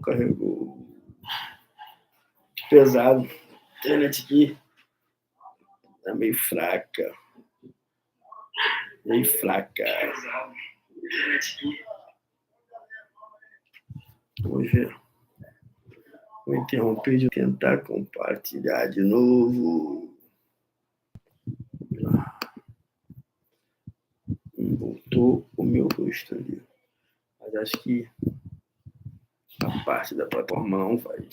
carregou. Pesado. A internet aqui tá meio fraca. Meio fraca. Vamos ver. Vou interromper de tentar compartilhar de novo. Voltou o meu rosto ali. Mas acho que a parte da plataforma não vai.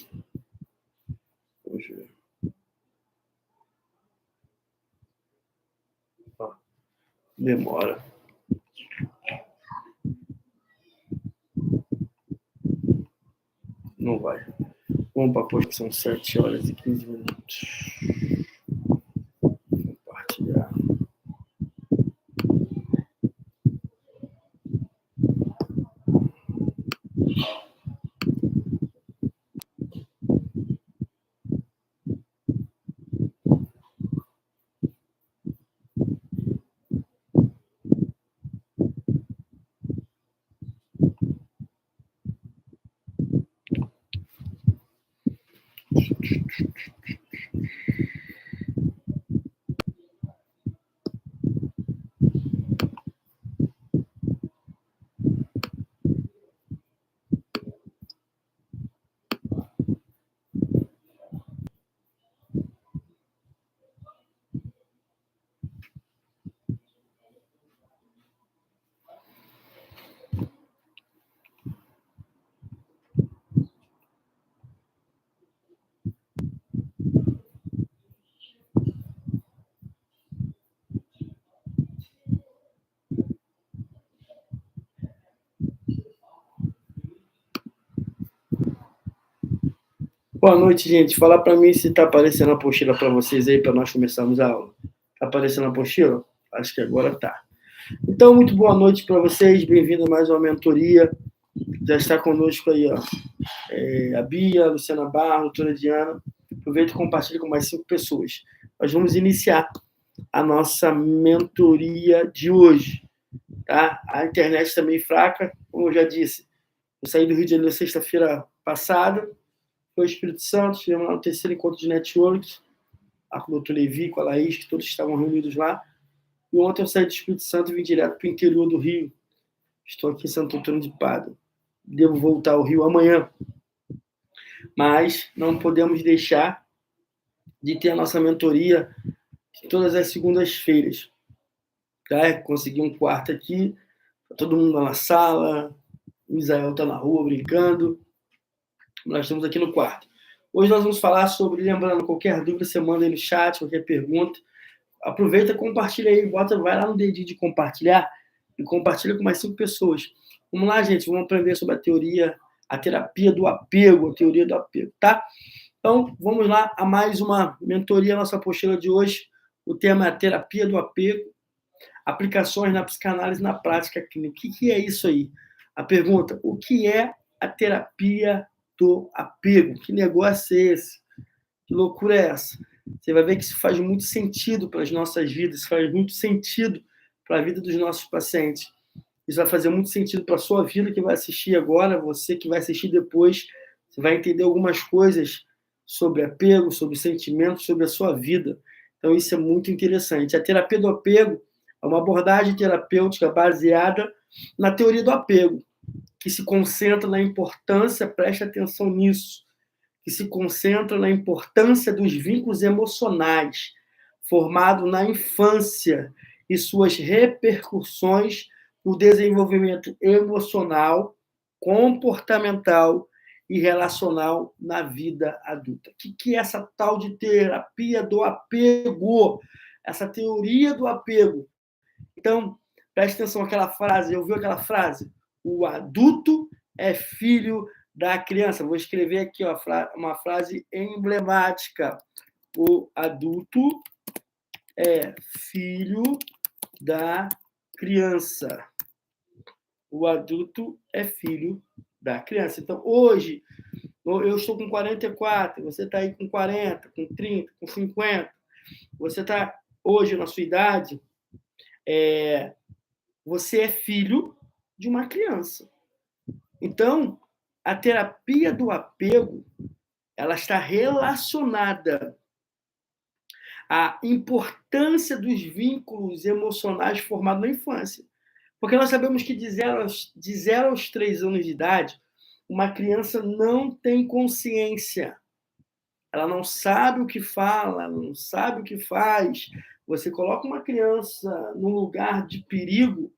Vamos ver. Demora. Não vai. Vamos para a post, são 7 horas e 15 minutos. Compartilhar. Boa noite, gente. Fala para mim se está aparecendo a apostila para vocês aí, para nós começarmos a aula. Está aparecendo a apostila? Acho que agora está. Então, muito boa noite para vocês. Bem-vindo a mais uma mentoria. Já está conosco aí, ó, a Bia, a Luciana Barro, a doutora Diana. Aproveita e compartilha com mais 5 pessoas. Nós vamos iniciar a nossa mentoria de hoje. Tá? A internet está meio fraca, como eu já disse. Eu saí do Rio de Janeiro sexta-feira passada. Foi o Espírito Santo, tivemos lá no terceiro encontro de networks, com o doutor Levi, com a Laís, que todos estavam reunidos lá. E ontem eu saí do Espírito Santo e vim direto para o interior do Rio. Estou aqui em Santo Antônio de Pádua. Devo voltar ao Rio amanhã. Mas não podemos deixar de ter a nossa mentoria de todas as segundas-feiras. Tá? Consegui um quarto aqui, todo mundo na sala, o Israel está na rua brincando. Nós estamos aqui no quarto. Hoje nós vamos falar sobre, lembrando, qualquer dúvida, você manda aí no chat, qualquer pergunta. Aproveita, compartilha aí, vai lá no dedinho de compartilhar e compartilha com mais 5 pessoas. Vamos lá, gente, vamos aprender sobre a terapia do apego, a teoria do apego, tá? Então, vamos lá a mais uma mentoria, nossa apostila de hoje. O tema é a terapia do apego, aplicações na psicanálise na prática clínica. O que é isso aí? A pergunta, o que é a terapia do apego? Que negócio é esse? Que loucura é essa? Você vai ver que isso faz muito sentido para as nossas vidas, isso faz muito sentido para a vida dos nossos pacientes. Isso vai fazer muito sentido para a sua vida que vai assistir agora, você que vai assistir depois, você vai entender algumas coisas sobre apego, sobre sentimentos, sobre a sua vida. Então, isso é muito interessante. A terapia do apego é uma abordagem terapêutica baseada na teoria do apego, que se concentra na importância, preste atenção nisso, que se concentra na importância dos vínculos emocionais formados na infância e suas repercussões no desenvolvimento emocional, comportamental e relacional na vida adulta. O que é essa tal de terapia do apego? Essa teoria do apego. Então, preste atenção àquela frase, ouviu aquela frase? O adulto é filho da criança. Vou escrever aqui ó, uma frase emblemática. O adulto é filho da criança. O adulto é filho da criança. Então, hoje, eu estou com 44, você está aí com 40, com 30, com 50. Você está hoje na sua idade, você é filho de uma criança. Então, a terapia do apego, ela está relacionada à importância dos vínculos emocionais formados na infância. Porque nós sabemos que de 0 aos 3 anos de idade, uma criança não tem consciência. Ela não sabe o que fala, ela não sabe o que faz. Você coloca uma criança num lugar de perigo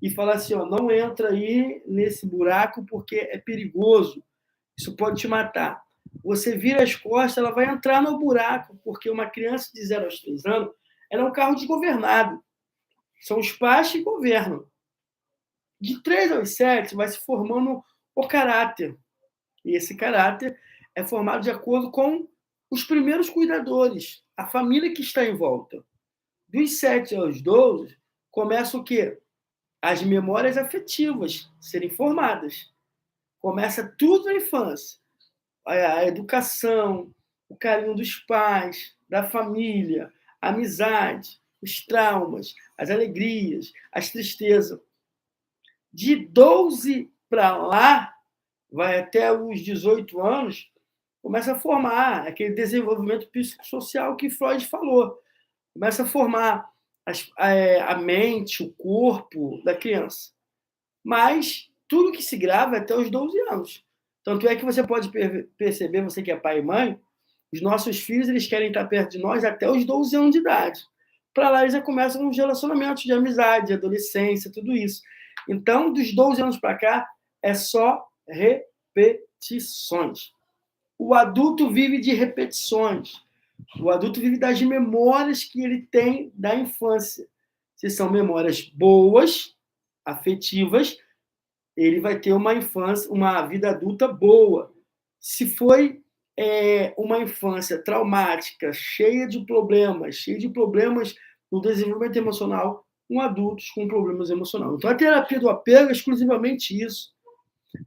e fala assim, ó, não entra aí nesse buraco porque é perigoso. Isso pode te matar. Você vira as costas, ela vai entrar no buraco, porque uma criança de 0 aos 3 anos, ela é um carro desgovernado. São os pais que governam. De 3 aos 7 vai se formando o caráter. E esse caráter é formado de acordo com os primeiros cuidadores, a família que está em volta. Dos 7 aos 12, começa o quê? As memórias afetivas serem formadas. Começa tudo na infância. A educação, o carinho dos pais, da família, a amizade, os traumas, as alegrias, as tristezas. De 12 para lá, vai até os 18 anos, começa a formar aquele desenvolvimento psicossocial que Freud falou. Começa a formar a mente, o corpo da criança. Mas tudo que se grava é até os 12 anos. Tanto é que você pode perceber, você que é pai e mãe, os nossos filhos eles querem estar perto de nós até os 12 anos de idade. Para lá eles já começam uns relacionamentos de amizade, de adolescência, tudo isso. Então, dos 12 anos para cá, é só repetições. O adulto vive de repetições. O adulto vive das memórias que ele tem da infância. Se são memórias boas, afetivas, ele vai ter uma infância, uma vida adulta boa. Se foi uma infância traumática, cheia de problemas no desenvolvimento emocional, com adultos com problemas emocionais. Então, a terapia do apego é exclusivamente isso.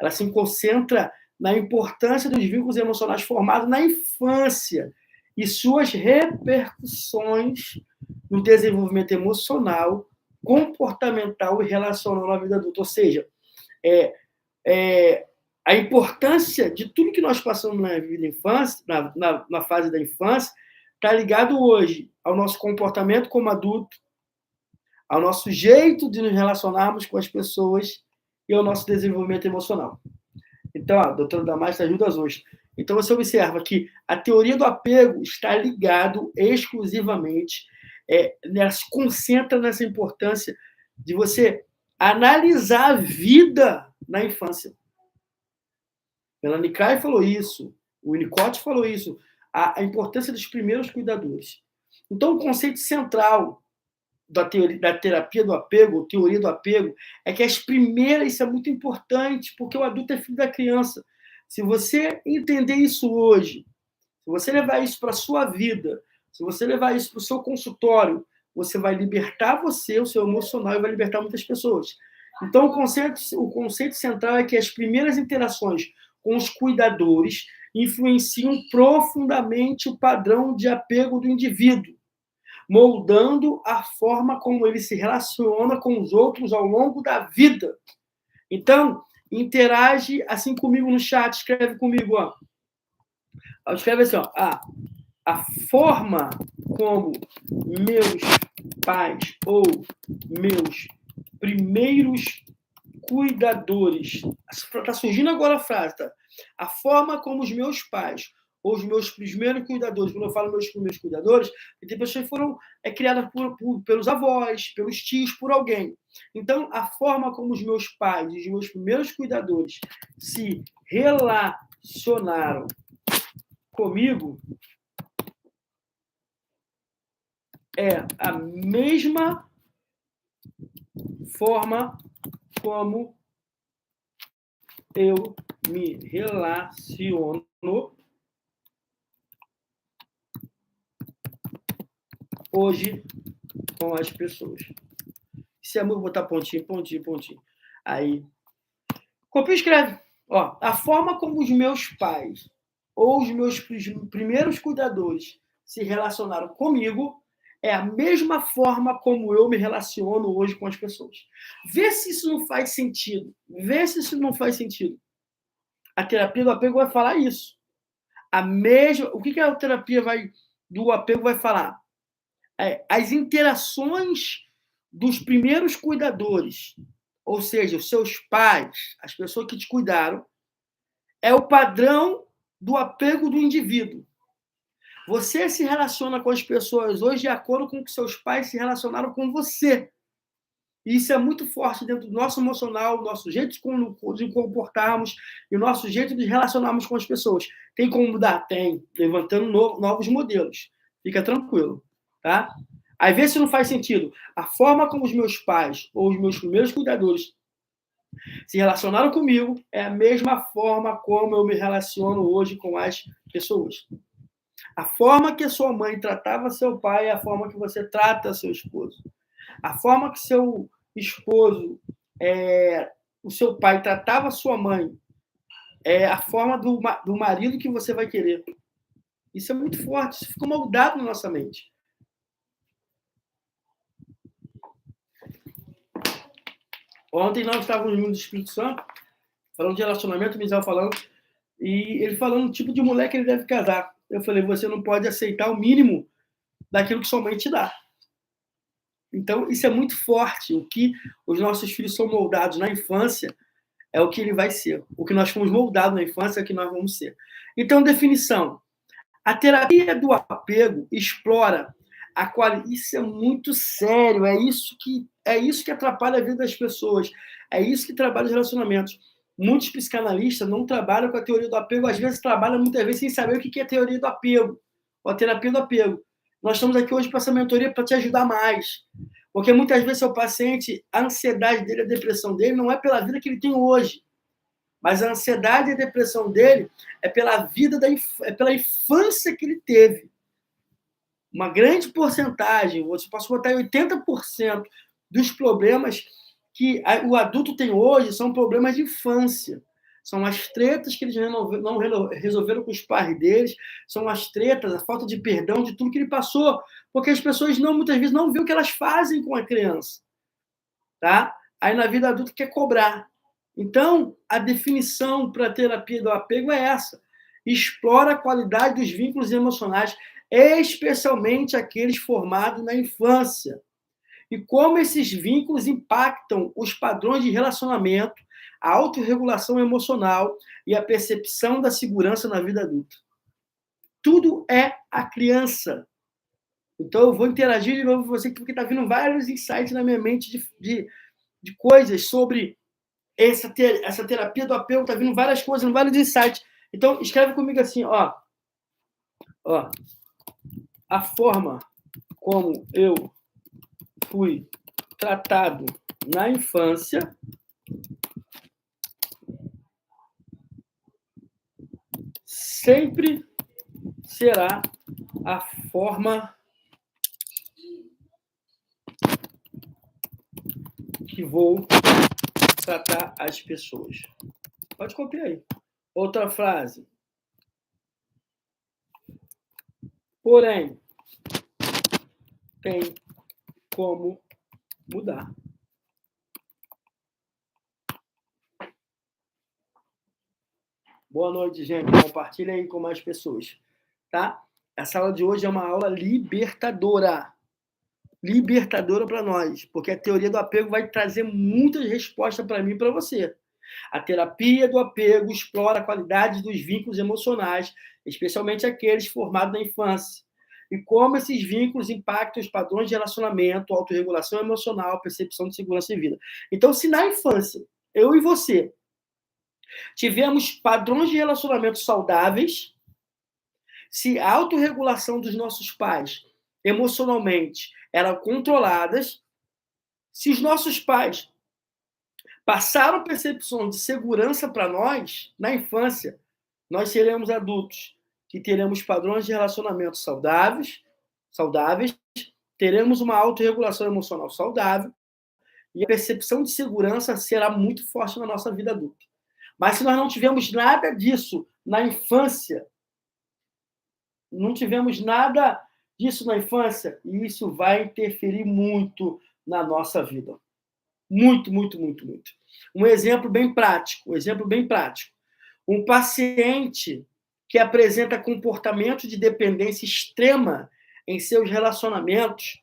Ela se concentra na importância dos vínculos emocionais formados na infância e suas repercussões no desenvolvimento emocional, comportamental e relacional na vida adulta. Ou seja, a importância de tudo que nós passamos na vida infância, na fase da infância, está ligado hoje ao nosso comportamento como adulto, ao nosso jeito de nos relacionarmos com as pessoas e ao nosso desenvolvimento emocional. Então, a doutora Damares ajuda hoje. Então, você observa que a teoria do apego está ligado exclusivamente, ela se concentra nessa importância de você analisar a vida na infância. Melanie Klein falou isso, o Winnicott falou isso, a importância dos primeiros cuidadores. Então, o conceito central da terapia do apego, teoria do apego, é que as primeiras, isso é muito importante, porque o adulto é filho da criança. Se você entender isso hoje, se você levar isso para a sua vida, se você levar isso para o seu consultório, você vai libertar você, o seu emocional, e vai libertar muitas pessoas. Então, o conceito central é que as primeiras interações com os cuidadores influenciam profundamente o padrão de apego do indivíduo, moldando a forma como ele se relaciona com os outros ao longo da vida. Então, interage assim comigo no chat, escreve comigo, ó. Escreve assim, ó, a forma como meus pais ou meus primeiros cuidadores, está surgindo agora a frase, tá? A forma como os meus pais ou os meus primeiros cuidadores, quando eu falo meus primeiros cuidadores, tem pessoas que foram criadas pelos avós, pelos tios, por alguém. Então, a forma como os meus pais e os meus primeiros cuidadores se relacionaram comigo é a mesma forma como eu me relaciono hoje com as pessoas. Se é amor, botar pontinho, pontinho, pontinho. Aí, copia e escreve. Ó, a forma como os meus pais ou os meus primeiros cuidadores se relacionaram comigo é a mesma forma como eu me relaciono hoje com as pessoas. Vê se isso não faz sentido. Vê se isso não faz sentido. A terapia do apego vai falar isso. O que a terapia do apego vai falar? As interações dos primeiros cuidadores, ou seja, os seus pais, as pessoas que te cuidaram, é o padrão do apego do indivíduo. Você se relaciona com as pessoas hoje de acordo com que seus pais se relacionaram com você. E isso é muito forte dentro do nosso emocional, do nosso jeito de comportarmos e o nosso jeito de relacionarmos com as pessoas. Tem como mudar? Tem. Levantando novos modelos. Fica tranquilo. Tá? Às vezes não faz sentido. A forma como os meus pais ou os meus primeiros cuidadores se relacionaram comigo é a mesma forma como eu me relaciono hoje com as pessoas. A forma que a sua mãe tratava seu pai é a forma que você trata seu esposo. A forma que seu esposo, o seu pai tratava sua mãe, é a forma do marido que você vai querer. Isso é muito forte, isso ficou moldado na nossa mente. Ontem nós estávamos no Espírito Santo, falando de relacionamento, o Misael falando, e ele falando o tipo de mulher que ele deve casar. Eu falei, você não pode aceitar o mínimo daquilo que sua mãe te dá. Então, isso é muito forte. O que os nossos filhos são moldados na infância é o que ele vai ser. O que nós fomos moldados na infância é o que nós vamos ser. Então, definição. A terapia do apego explora a qualidade. Isso é muito sério. É isso que atrapalha a vida das pessoas. É isso que trabalha os relacionamentos. Muitos psicanalistas não trabalham com a teoria do apego. Às vezes trabalham muitas vezes sem saber o que é a teoria do apego. Ou a terapia do apego. Nós estamos aqui hoje para essa mentoria para te ajudar mais. Porque muitas vezes o paciente, a ansiedade dele, a depressão dele, não é pela vida que ele tem hoje. Mas a ansiedade e a depressão dele é pela pela infância que ele teve. Uma grande porcentagem, você pode botar 80% dos problemas que o adulto tem hoje são problemas de infância. São as tretas que eles não resolveram com os pais deles, são as tretas, a falta de perdão de tudo que ele passou, porque as pessoas muitas vezes não veem o que elas fazem com a criança. Tá? Aí na vida adulta quer cobrar. Então, a definição para a terapia do apego é essa. Explora a qualidade dos vínculos emocionais, especialmente aqueles formados na infância. E como esses vínculos impactam os padrões de relacionamento, a autorregulação emocional e a percepção da segurança na vida adulta. Tudo é a criança. Então, eu vou interagir de novo com você, porque está vindo vários insights na minha mente de coisas sobre essa terapia do apego, está vindo várias coisas, vários insights. Então, escreve comigo assim, ó. A forma como eu fui tratado na infância sempre será a forma que vou tratar as pessoas. Pode copiar aí. Outra frase. Porém, tem como mudar. Boa noite, gente. Compartilha aí com mais pessoas, tá? Essa aula de hoje é uma aula libertadora. Libertadora para nós, porque a teoria do apego vai trazer muitas respostas para mim e para você. A terapia do apego explora a qualidade dos vínculos emocionais, especialmente aqueles formados na infância, e como esses vínculos impactam os padrões de relacionamento, autorregulação emocional, percepção de segurança e vida. Então, se na infância, eu e você, tivemos padrões de relacionamento saudáveis, se a autorregulação dos nossos pais, emocionalmente, eram controladas, se os nossos pais passaram percepções de segurança para nós, na infância, nós seremos adultos que teremos padrões de relacionamento saudáveis, teremos uma autorregulação emocional saudável e a percepção de segurança será muito forte na nossa vida adulta. Mas se nós não tivemos nada disso na infância, não tivemos nada disso na infância, isso vai interferir muito na nossa vida. Muito, muito, muito, muito. Um exemplo bem prático. Um paciente que apresenta comportamento de dependência extrema em seus relacionamentos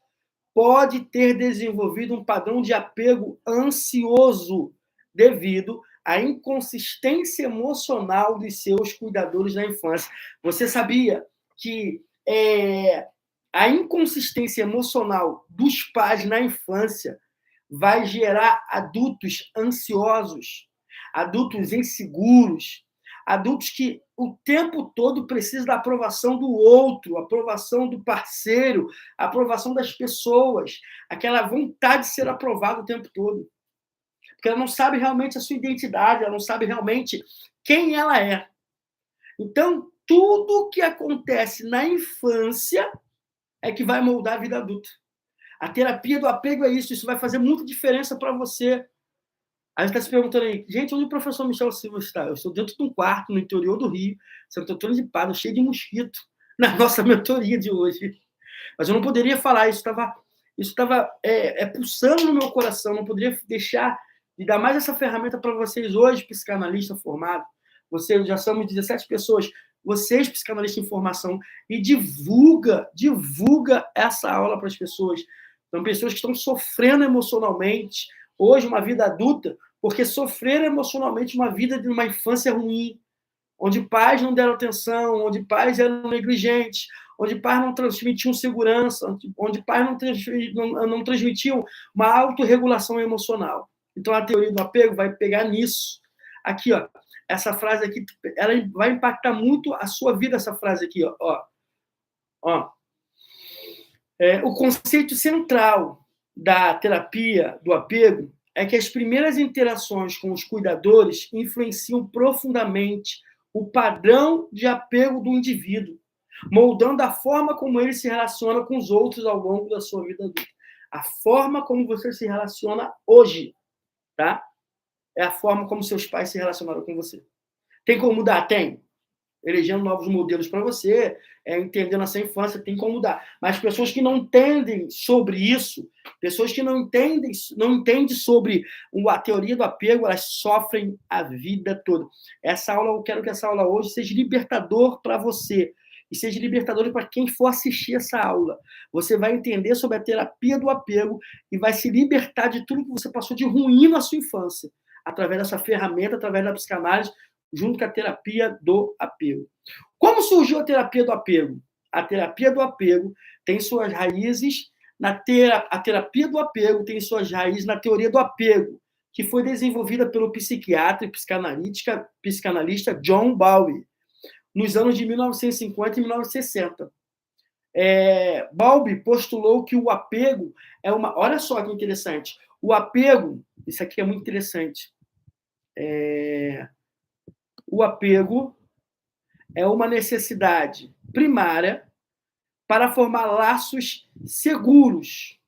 pode ter desenvolvido um padrão de apego ansioso devido à inconsistência emocional dos seus cuidadores na infância. Você sabia que a inconsistência emocional dos pais na infância vai gerar adultos ansiosos, adultos inseguros, adultos que o tempo todo precisam da aprovação do outro, aprovação do parceiro, aprovação das pessoas, aquela vontade de ser aprovado o tempo todo. Porque ela não sabe realmente a sua identidade, ela não sabe realmente quem ela é. Então, tudo que acontece na infância é que vai moldar a vida adulta. A terapia do apego é isso vai fazer muita diferença para você. Aí você está se perguntando aí, gente, onde o professor Michel Silva está? Eu estou dentro de um quarto, no interior do Rio, Santo Antônio de Pádua, cheio de mosquito, na nossa mentoria de hoje. Mas eu não poderia falar, isso estava pulsando no meu coração, não poderia deixar de dar mais essa ferramenta para vocês hoje, psicanalista formado. Vocês já somos 17 pessoas, vocês, psicanalista em formação, e divulga essa aula para as pessoas. São pessoas que estão sofrendo emocionalmente, hoje, uma vida adulta, porque sofreram emocionalmente uma vida de uma infância ruim, onde pais não deram atenção, onde pais eram negligentes, onde pais não transmitiam segurança, onde pais não transmitiam uma autorregulação emocional. Então, a teoria do apego vai pegar nisso. Aqui, ó, essa frase aqui, ela vai impactar muito a sua vida, essa frase aqui, ó. O conceito central da terapia do apego é que as primeiras interações com os cuidadores influenciam profundamente o padrão de apego do indivíduo, moldando a forma como ele se relaciona com os outros ao longo da sua vida adulta. A forma como você se relaciona hoje, tá? É a forma como seus pais se relacionaram com você. Tem como mudar? Tem. Elegendo novos modelos para você, entendendo essa infância, tem como mudar. Mas pessoas que não entendem sobre isso, pessoas que não entendem sobre a teoria do apego, elas sofrem a vida toda. Eu quero que essa aula hoje seja libertador para você e seja libertador para quem for assistir essa aula. Você vai entender sobre a terapia do apego e vai se libertar de tudo que você passou de ruim na sua infância, através dessa ferramenta, através da psicanálise, junto com a terapia do apego. Como surgiu a terapia do apego? A terapia do apego tem suas raízes a terapia do apego tem suas raízes na teoria do apego, que foi desenvolvida pelo psiquiatra e psicanalista John Bowlby, nos anos de 1950 e 1960. Bowlby postulou que o apego é uma... Olha só que interessante. O apego, isso aqui é muito interessante. O apego é uma necessidade primária para formar laços seguros.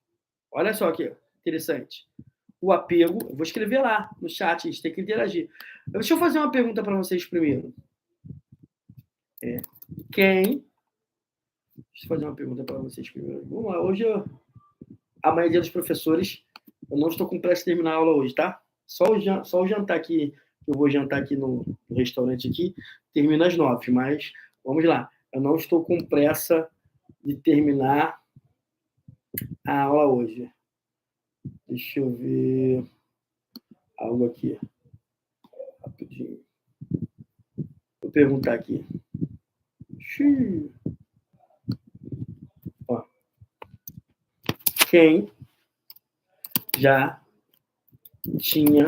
Olha só que interessante. O apego, eu vou escrever lá no chat, a gente tem que interagir. Deixa eu fazer uma pergunta para vocês primeiro. Deixa eu fazer uma pergunta para vocês primeiro. Vamos lá, hoje a maioria dos professores, eu não estou com pressa de terminar a aula hoje, tá? Só o jantar aqui, eu vou jantar aqui no restaurante aqui, termina às 9, mas vamos lá. Eu não estou com pressa de terminar a aula hoje. Deixa eu ver algo aqui. Rapidinho. Vou perguntar aqui. Ó. Quem já tinha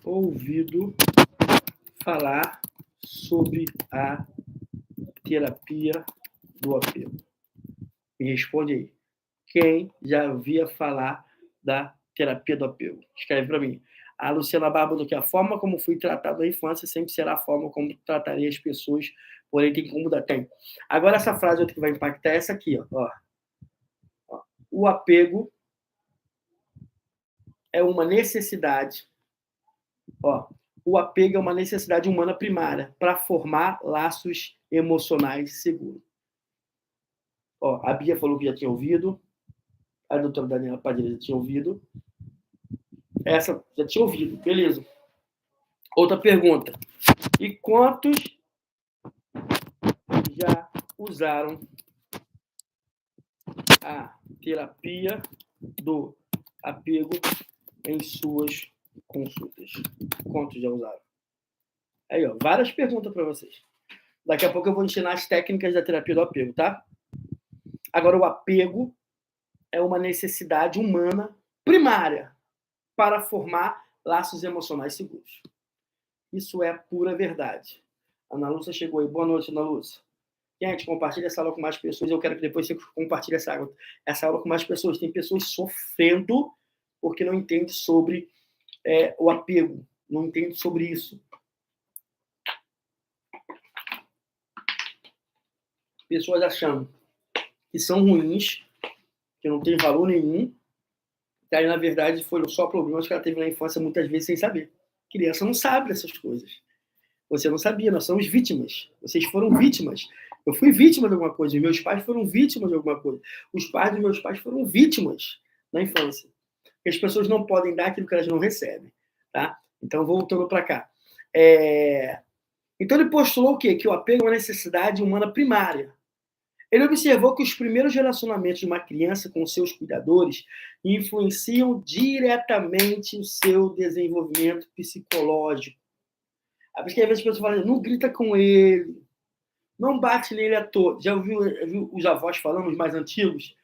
ouvido falar sobre a terapia do apego? Me responde aí. Quem já ouvia falar da terapia do apego? Escreve para mim. A Luciana Bárbara, que a forma como fui tratado na infância sempre será a forma como tratarei as pessoas, porém tem como mudar. Tem. Agora essa frase outra que vai impactar é essa aqui. Ó. O apego é uma necessidade. O apego é uma necessidade humana primária para formar laços emocionais seguros. A Bia falou que já tinha ouvido. A doutora Daniela Padilha já tinha ouvido. Essa já tinha ouvido. Beleza. Outra pergunta. E quantos já usaram a terapia do apego em suas consultas? Quantos já usaram? Aí, ó, várias perguntas para vocês. Daqui a pouco eu vou ensinar as técnicas da terapia do apego, tá? Agora, o apego é uma necessidade humana primária para formar laços emocionais seguros. Isso é pura verdade. A Ana Lúcia chegou aí. Boa noite, Ana Lúcia. Gente, compartilha essa aula com mais pessoas. Eu quero que depois você compartilhe essa aula com mais pessoas. Tem pessoas sofrendo porque não entendem sobre o apego. Não entendem sobre isso. Pessoas achando que são ruins, que não tem valor nenhum. E aí, na verdade, foram só problemas que ela teve na infância, muitas vezes, sem saber. Criança não sabe dessas coisas. Você não sabia, nós somos vítimas. Vocês foram vítimas. Eu fui vítima de alguma coisa. Meus pais foram vítimas de alguma coisa. Os pais dos meus pais foram vítimas na infância. As pessoas não podem dar aquilo que elas não recebem. Tá? Então, voltando para cá. Então, ele postulou o quê? Que o apego é uma necessidade humana primária. Ele observou que os primeiros relacionamentos de uma criança com seus cuidadores influenciam diretamente o seu desenvolvimento psicológico. Porque às vezes as pessoas falam, não grita com ele, não bate nele à toa. Já ouviu os avós falando, os mais antigos?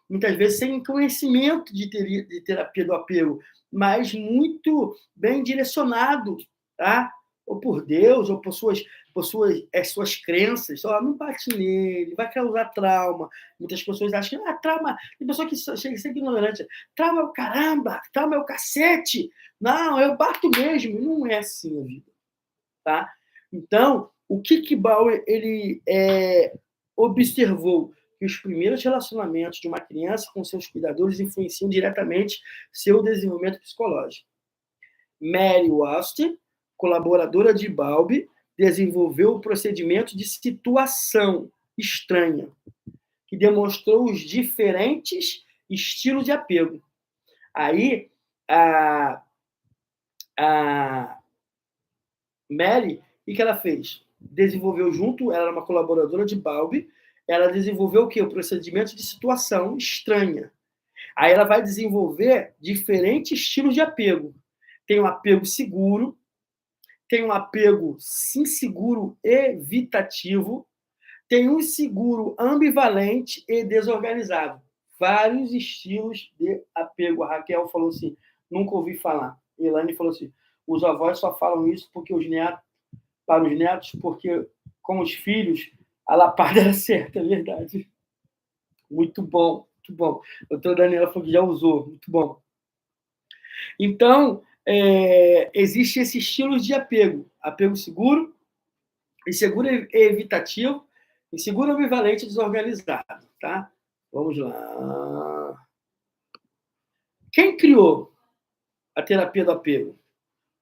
Muitas vezes sem conhecimento de terapia do apego, mas muito bem direcionado, tá? Ou por Deus, ou por suas crenças. Não bate nele, vai causar trauma. Muitas pessoas acham que trauma... Tem pessoa que chega a ser ignorante. Trauma é o caramba, trauma é o cacete. Não, eu bato mesmo. Não é assim a vida. Tá? Então, o que Bauer ele observou? Que os primeiros relacionamentos de uma criança com seus cuidadores influenciam diretamente seu desenvolvimento psicológico. Mary Wast, colaboradora de Bowlby, desenvolveu o procedimento de situação estranha, que demonstrou os diferentes estilos de apego. Aí, a Mary, o que ela fez? Desenvolveu junto, ela era uma colaboradora de Bowlby, ela desenvolveu o quê? O procedimento de situação estranha. Aí ela vai desenvolver diferentes estilos de apego. Tem um apego seguro, tem um apego inseguro evitativo, tem um inseguro ambivalente e desorganizado. Vários estilos de apego. A Raquel falou assim, nunca ouvi falar. A Elaine falou assim, os avós só falam isso porque para os netos, porque com os filhos, a lapada era certa, é verdade. Muito bom, muito bom. A doutora Daniela falou que já usou, muito bom. Então, existe esse estilo de apego. Apego seguro, inseguro evitativo, inseguro ambivalente e desorganizado. Tá? Vamos lá. Quem criou a terapia do apego?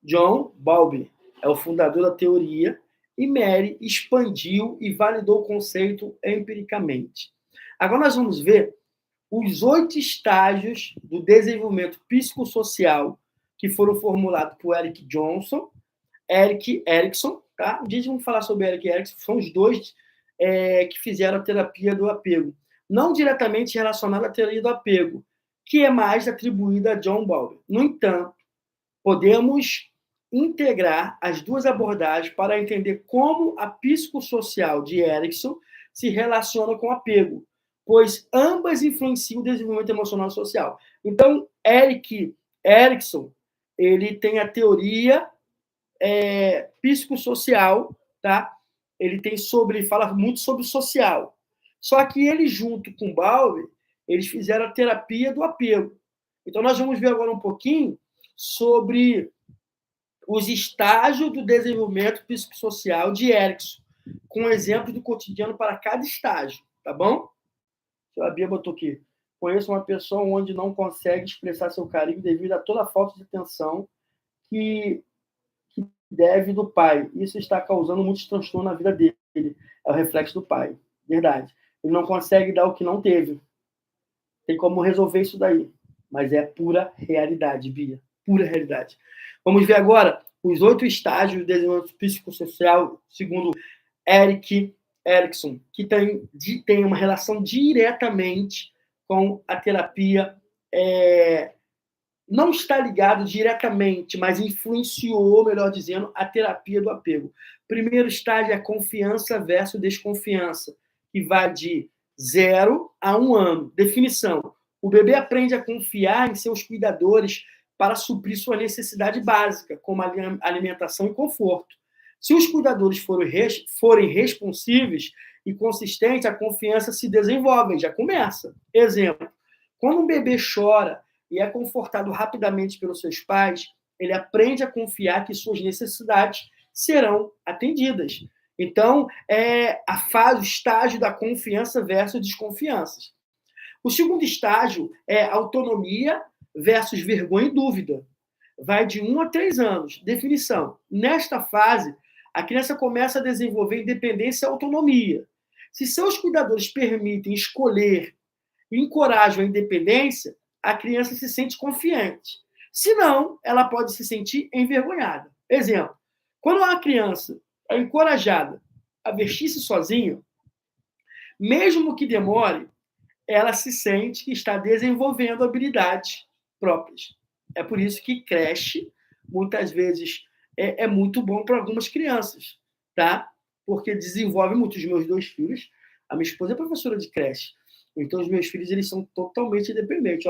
John Bowlby é o fundador da teoria e Mary expandiu e validou o conceito empiricamente. Agora nós vamos ver os 8 estágios do desenvolvimento psicossocial que foram formulados por Eric Erikson. Tá? Um dia vamos falar sobre Eric Erikson, são os dois que fizeram a terapia do apego. Não diretamente relacionado à teoria do apego, que é mais atribuída a John Bowlby. No entanto, podemos integrar as duas abordagens para entender como a psicossocial de Erikson se relaciona com o apego, pois ambas influenciam o desenvolvimento emocional e social. Então, Eric Erikson, ele tem a teoria psicossocial, tá? Ele fala muito sobre o social. Só que ele, junto com Bowlby, eles fizeram a terapia do apego. Então, nós vamos ver agora um pouquinho sobre os estágios do desenvolvimento psicossocial de Erikson, com exemplos do cotidiano para cada estágio, tá bom? A Bia botou aqui. Conheço uma pessoa onde não consegue expressar seu carinho devido a toda a falta de atenção que deve do pai. Isso está causando muitos transtornos na vida dele. É o reflexo do pai. Verdade. Ele não consegue dar o que não teve. Tem como resolver isso daí. Mas é pura realidade, Bia. Pura realidade. Vamos ver agora os 8 estágios do desenvolvimento psicossocial, segundo Erik Erikson, que tem uma relação diretamente com a terapia, não está ligado diretamente, mas influenciou, melhor dizendo, a terapia do apego. Primeiro estágio é a confiança versus desconfiança, que vai de 0 a 1 ano. Definição: o bebê aprende a confiar em seus cuidadores para suprir sua necessidade básica, como alimentação e conforto. Se os cuidadores forem responsivos e consistentes, a confiança se desenvolve, já começa. Exemplo: quando um bebê chora e é confortado rapidamente pelos seus pais, ele aprende a confiar que suas necessidades serão atendidas. Então, o estágio da confiança versus desconfianças. O segundo estágio é autonomia versus vergonha e dúvida. Vai de 1 a 3 anos. Definição: nesta fase, a criança começa a desenvolver independência e autonomia. Se seus cuidadores permitem escolher e encorajam a independência, a criança se sente confiante. Se não, ela pode se sentir envergonhada. Exemplo: quando uma criança é encorajada a vestir-se sozinha, mesmo que demore, ela se sente que está desenvolvendo habilidades próprias. É por isso que creche, muitas vezes, é muito bom para algumas crianças, tá? Porque desenvolve muito. Os meus 2 filhos, a minha esposa é professora de creche, então os meus filhos eles são totalmente independentes.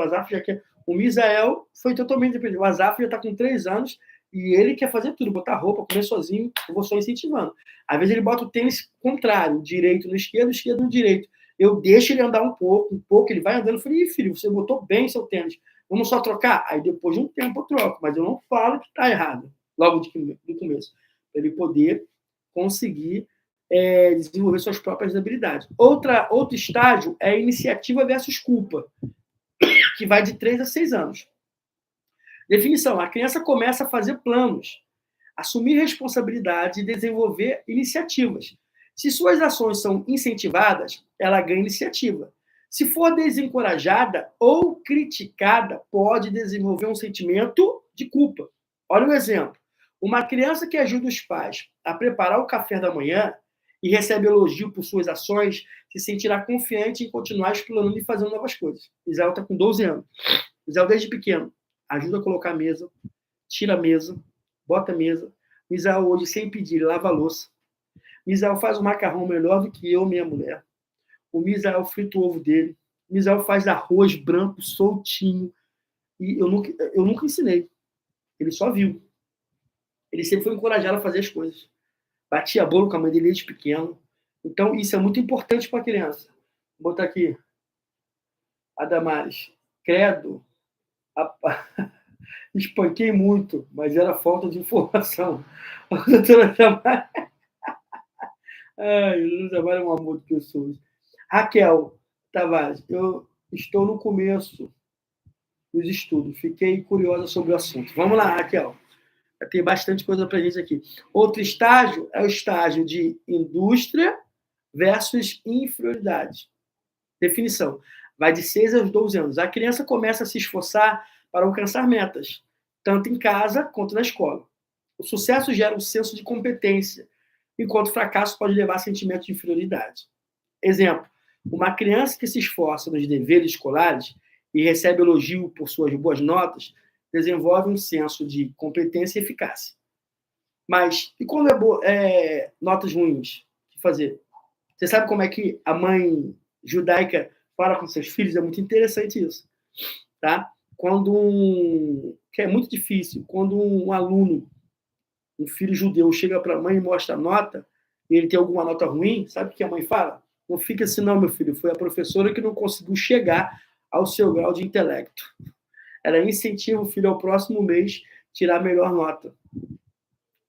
O Misael foi totalmente independente. O Azaf já está com 3 anos e ele quer fazer tudo, botar roupa, comer sozinho, eu vou só incentivando. Às vezes ele bota o tênis contrário, direito no esquerdo, esquerdo no direito. Eu deixo ele andar um pouco, ele vai andando. Eu falei: filho, você botou bem seu tênis, vamos só trocar? Aí depois de um tempo eu troco, mas eu não falo que está errado, logo do começo, para ele poder conseguir desenvolver suas próprias habilidades. Outro estágio é a iniciativa versus culpa, que vai de 3 a 6 anos. Definição: a criança começa a fazer planos, assumir responsabilidades e desenvolver iniciativas. Se suas ações são incentivadas, ela ganha iniciativa. Se for desencorajada ou criticada, pode desenvolver um sentimento de culpa. Olha um exemplo: uma criança que ajuda os pais a preparar o café da manhã e recebe elogio por suas ações, se sentirá confiante em continuar explorando e fazendo novas coisas. Israel está com 12 anos. Israel, desde pequeno, ajuda a colocar a mesa, tira a mesa, bota a mesa. Israel, hoje, sem pedir, lava a louça. Misael faz o macarrão melhor do que eu, minha mulher. O Misael frita o ovo dele. O Misael faz arroz branco, soltinho. E eu nunca ensinei. Ele só viu. Ele sempre foi encorajado a fazer as coisas. Batia bolo com a mãe dele desde pequeno. Então, isso é muito importante para a criança. Vou botar aqui. A Damares. Credo. Espanquei muito, mas era falta de informação. A doutora Damares... Ai, Jesus, é um amor de pessoas. Raquel Tavares, eu estou no começo dos estudos. Fiquei curiosa sobre o assunto. Vamos lá, Raquel. Tem bastante coisa para a gente aqui. Outro estágio é o estágio de indústria versus inferioridade. Definição: vai de 6 aos 12 anos. A criança começa a se esforçar para alcançar metas, tanto em casa quanto na escola. O sucesso gera um senso de competência, enquanto o fracasso pode levar a sentimento de inferioridade. Exemplo: uma criança que se esforça nos deveres escolares e recebe elogio por suas boas notas, desenvolve um senso de competência e eficácia. Mas, e quando notas ruins? O que fazer? Você sabe como é que a mãe judaica fala com seus filhos? É muito interessante isso. Tá? Que é muito difícil, quando um aluno, um filho judeu, chega para a mãe e mostra a nota, e ele tem alguma nota ruim, sabe o que a mãe fala? Não fica assim, não, meu filho. Foi a professora que não conseguiu chegar ao seu grau de intelecto. Ela incentiva o filho ao próximo mês tirar a melhor nota.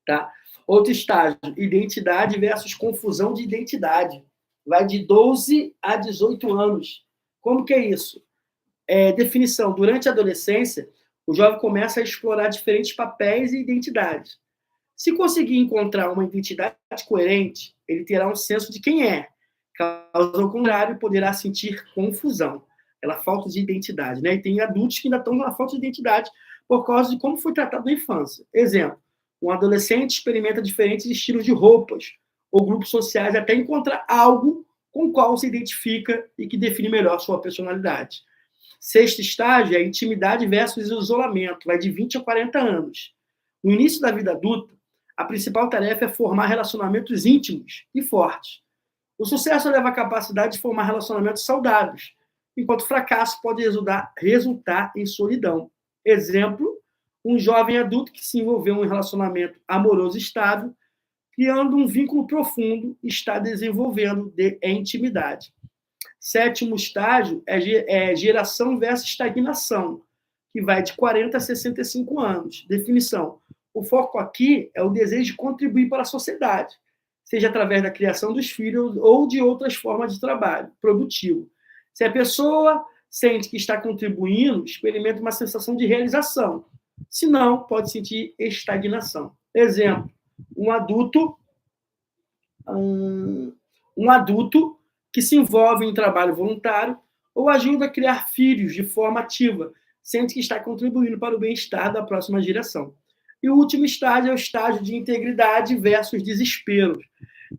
Tá? Outro estágio: identidade versus confusão de identidade. Vai de 12 a 18 anos. Como que é isso? Definição: durante a adolescência, o jovem começa a explorar diferentes papéis e identidades. Se conseguir encontrar uma identidade coerente, ele terá um senso de quem é. Caso contrário, poderá sentir confusão, pela falta de identidade. Né? E tem adultos que ainda estão na falta de identidade por causa de como foi tratado na infância. Exemplo: Um adolescente experimenta diferentes estilos de roupas ou grupos sociais até encontrar algo com o qual se identifica e que define melhor sua personalidade. Sexto estágio é a intimidade versus isolamento, vai de 20 a 40 anos. No início da vida adulta, a principal tarefa é formar relacionamentos íntimos e fortes. O sucesso leva à capacidade de formar relacionamentos saudáveis, enquanto o fracasso pode resultar em solidão. Exemplo, um jovem adulto que se envolveu em um relacionamento amoroso estável, criando um vínculo profundo, está desenvolvendo intimidade. Sétimo estágio é geração versus estagnação, que vai de 40 a 65 anos. Definição: o foco aqui é o desejo de contribuir para a sociedade, seja através da criação dos filhos ou de outras formas de trabalho produtivo. Se a pessoa sente que está contribuindo, experimenta uma sensação de realização. Se não, pode sentir estagnação. Exemplo, um adulto que se envolve em trabalho voluntário ou ajuda a criar filhos de forma ativa, sente que está contribuindo para o bem-estar da próxima geração. E o último estágio é o estágio de integridade versus desespero,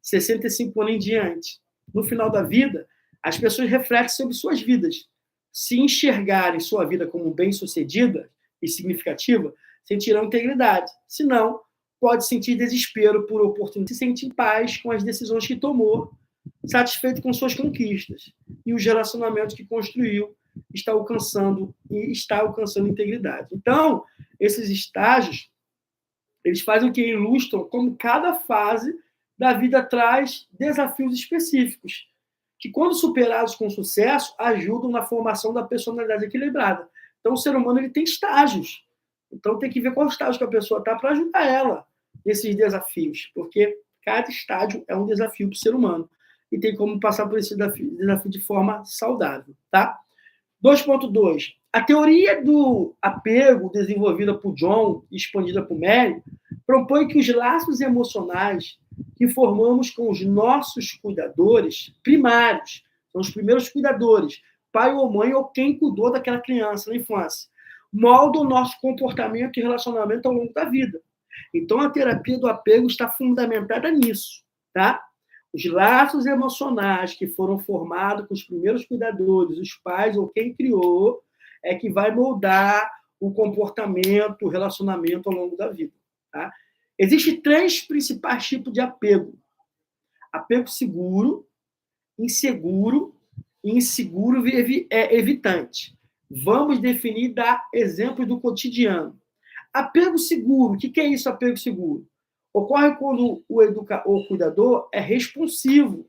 65 anos em diante. No final da vida, as pessoas refletem sobre suas vidas. Se enxergarem sua vida como bem-sucedida e significativa, sentirão integridade. Se não, pode sentir desespero por oportunidade, se sente em paz com as decisões que tomou, satisfeito com suas conquistas e os relacionamentos que construiu, está alcançando integridade. Então, esses estágios, eles fazem o que ilustram como cada fase da vida traz desafios específicos, que, quando superados com sucesso, ajudam na formação da personalidade equilibrada. Então, o ser humano ele tem estágios. Então, tem que ver qual estágio que a pessoa está para ajudar ela nesses desafios, porque cada estágio é um desafio para o ser humano e tem como passar por esse desafio de forma saudável, tá? 2.2. A teoria do apego desenvolvida por John e expandida por Mary propõe que os laços emocionais que formamos com os nossos cuidadores primários, são os primeiros cuidadores, pai ou mãe ou quem cuidou daquela criança na infância, moldam o nosso comportamento e relacionamento ao longo da vida. Então, a terapia do apego está fundamentada nisso, tá? Os laços emocionais que foram formados com os primeiros cuidadores, os pais ou quem criou, é que vai moldar o comportamento, o relacionamento ao longo da vida, tá? Existem 3 principais tipos de apego: apego seguro, inseguro e inseguro evitante. Vamos definir e dar exemplos do cotidiano. Apego seguro, o que é isso, apego seguro? Ocorre quando o cuidador é responsivo,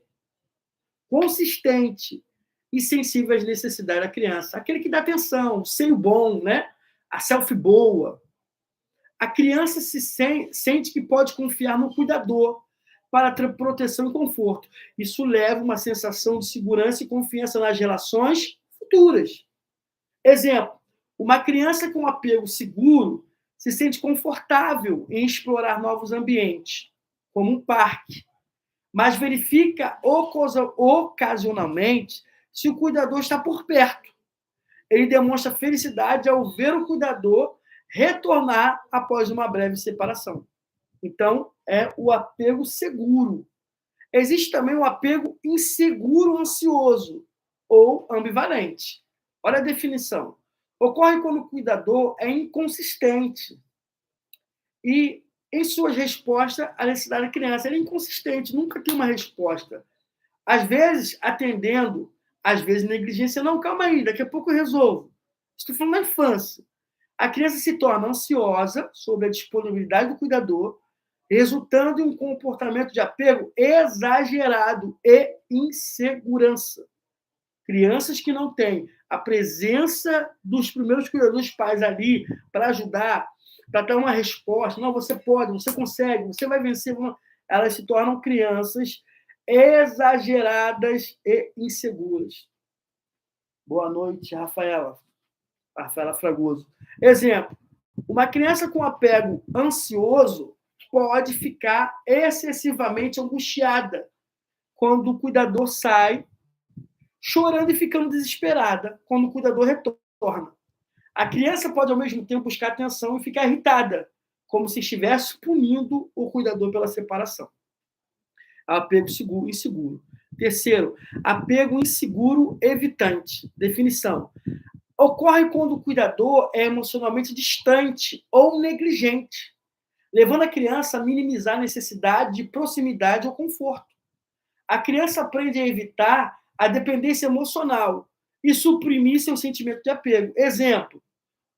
consistente e sensível às necessidades da criança. Aquele que dá atenção, o seio bom, né? A selfie boa. A criança sente que pode confiar no cuidador para ter proteção e conforto. Isso leva uma sensação de segurança e confiança nas relações futuras. Exemplo, uma criança com apego seguro se sente confortável em explorar novos ambientes, como um parque, mas verifica ocasionalmente se o cuidador está por perto. Ele demonstra felicidade ao ver o cuidador retornar após uma breve separação. Então, é o apego seguro. Existe também o apego inseguro ansioso ou ambivalente. Olha a definição. Ocorre quando o cuidador é inconsistente e, em suas respostas à necessidade da criança, ele é inconsistente, nunca tem uma resposta. Às vezes, atendendo, às vezes, negligência. Não, calma aí, daqui a pouco eu resolvo. Estou falando da infância. A criança se torna ansiosa sobre a disponibilidade do cuidador, resultando em um comportamento de apego exagerado e insegurança. Crianças que não têm a presença dos primeiros cuidadores pais ali para ajudar, para dar uma resposta, não, você pode, você consegue, você vai vencer, elas se tornam crianças exageradas e inseguras. Boa noite, Rafaela Fragoso. Exemplo, uma criança com apego ansioso pode ficar excessivamente angustiada quando o cuidador sai, chorando e ficando desesperada quando o cuidador retorna. A criança pode, ao mesmo tempo, buscar atenção e ficar irritada como se estivesse punindo o cuidador pela separação. Apego seguro, inseguro. Terceiro, apego inseguro evitante. Definição: ocorre quando o cuidador é emocionalmente distante ou negligente, levando a criança a minimizar a necessidade de proximidade ou conforto. A criança aprende a evitar a dependência emocional e suprimir seu sentimento de apego. Exemplo: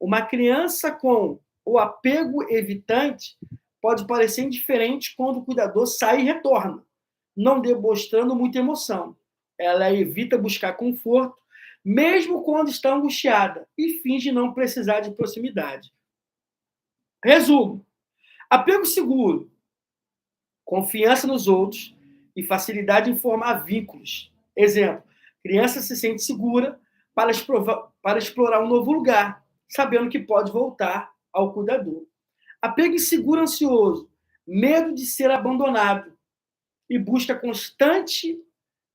uma criança com o apego evitante pode parecer indiferente quando o cuidador sai e retorna, não demonstrando muita emoção. Ela evita buscar conforto, mesmo quando está angustiada, e finge não precisar de proximidade. Resumo: apego seguro, confiança nos outros e facilidade em formar vínculos. Exemplo: criança se sente segura para explorar um novo lugar, sabendo que pode voltar ao cuidador. Apego inseguro ansioso, medo de ser abandonado e busca constante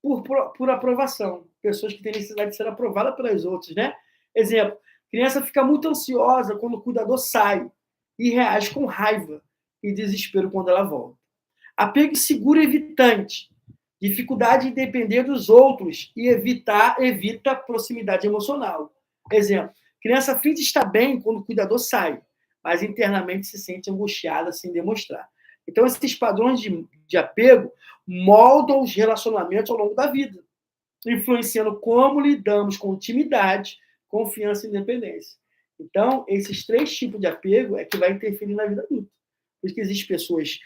por aprovação. Pessoas que têm necessidade de ser aprovada pelas outras, né? Exemplo: criança fica muito ansiosa quando o cuidador sai e reage com raiva e desespero quando ela volta. Apego inseguro evitante, dificuldade em depender dos outros e evita proximidade emocional. Exemplo: criança finge estar bem quando o cuidador sai, mas internamente se sente angustiada sem demonstrar. Então, esses padrões de apego moldam os relacionamentos ao longo da vida, influenciando como lidamos com intimidade, confiança e independência. Então, esses três tipos de apego é que vai interferir na vida adulta. Por isso que existem pessoas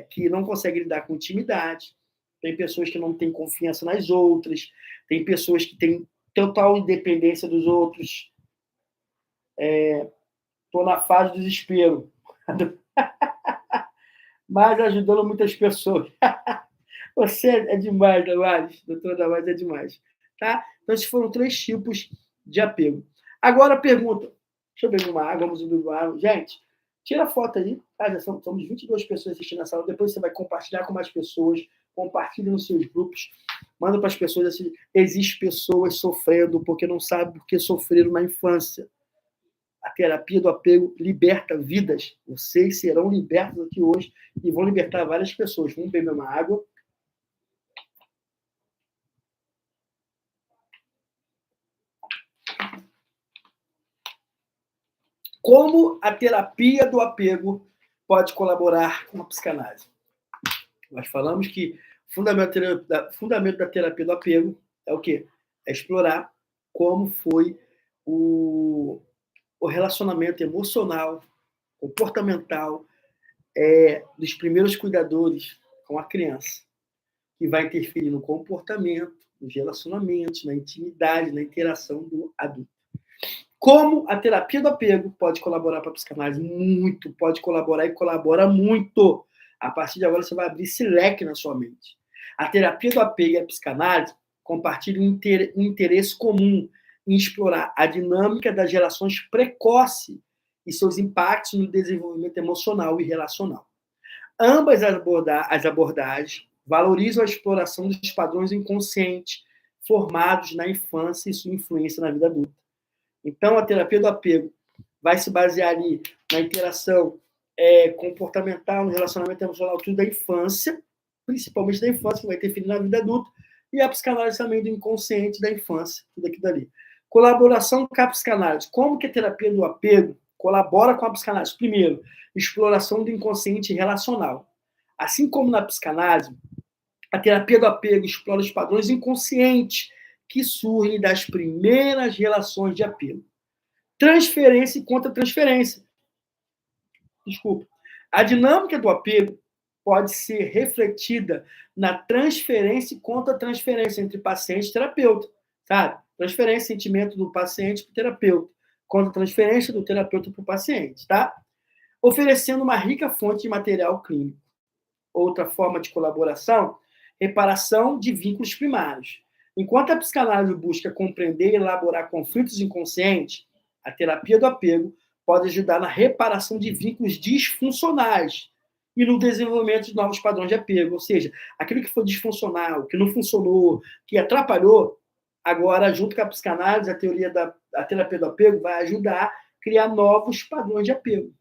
que não conseguem lidar com intimidade, tem pessoas que não têm confiança nas outras, tem pessoas que têm total independência dos outros. Estou na fase do desespero, mas ajudando muitas pessoas. Você é demais, Damares. Doutora Damares é demais. Tá? Então, esses foram três tipos de apego. Agora a pergunta. Deixa eu beber uma água, vamos beber uma água. Gente, tira a foto aí. Tá? Já somos 22 pessoas assistindo a sala. Depois você vai compartilhar com mais pessoas. Compartilhe nos seus grupos. Manda para as pessoas. Assim, existem pessoas sofrendo porque não sabem por que sofreram na infância. A terapia do apego liberta vidas. Vocês serão libertos aqui hoje e vão libertar várias pessoas. Vamos beber uma água. Como a terapia do apego pode colaborar com a psicanálise? Nós falamos que o fundamento da terapia do apego é o quê? É explorar como foi o relacionamento emocional, comportamental dos primeiros cuidadores com a criança, que vai interferir no comportamento, nos relacionamentos, na intimidade, na interação do adulto. Como a terapia do apego pode colaborar para a psicanálise? Muito, pode colaborar e colabora muito. A partir de agora, você vai abrir esse leque na sua mente. A terapia do apego e a psicanálise compartilham um interesse comum em explorar a dinâmica das relações precoces e seus impactos no desenvolvimento emocional e relacional. Ambas as abordagens valorizam a exploração dos padrões inconscientes formados na infância e sua influência na vida adulta. Então, a terapia do apego vai se basear ali na interação comportamental, no relacionamento emocional, tudo da infância, principalmente da infância, que vai interferir na vida adulta, e a psicanálise também do inconsciente da infância, tudo aquilo dali. Colaboração com a psicanálise. Como que a terapia do apego colabora com a psicanálise? Primeiro, exploração do inconsciente relacional. Assim como na psicanálise, a terapia do apego explora os padrões inconscientes que surgem das primeiras relações de apego. Transferência e contra-transferência. Desculpa. A dinâmica do apego pode ser refletida na transferência e contra-transferência entre paciente e terapeuta. Sabe? Transferência, sentimento do paciente para o terapeuta. Contra-transferência do terapeuta para o paciente. Tá? Oferecendo uma rica fonte de material clínico. Outra forma de colaboração, reparação de vínculos primários. Enquanto a psicanálise busca compreender e elaborar conflitos inconscientes, a terapia do apego pode ajudar na reparação de vínculos disfuncionais e no desenvolvimento de novos padrões de apego. Ou seja, aquilo que foi disfuncional, que não funcionou, que atrapalhou, agora, junto com a psicanálise, a terapia do apego vai ajudar a criar novos padrões de apego.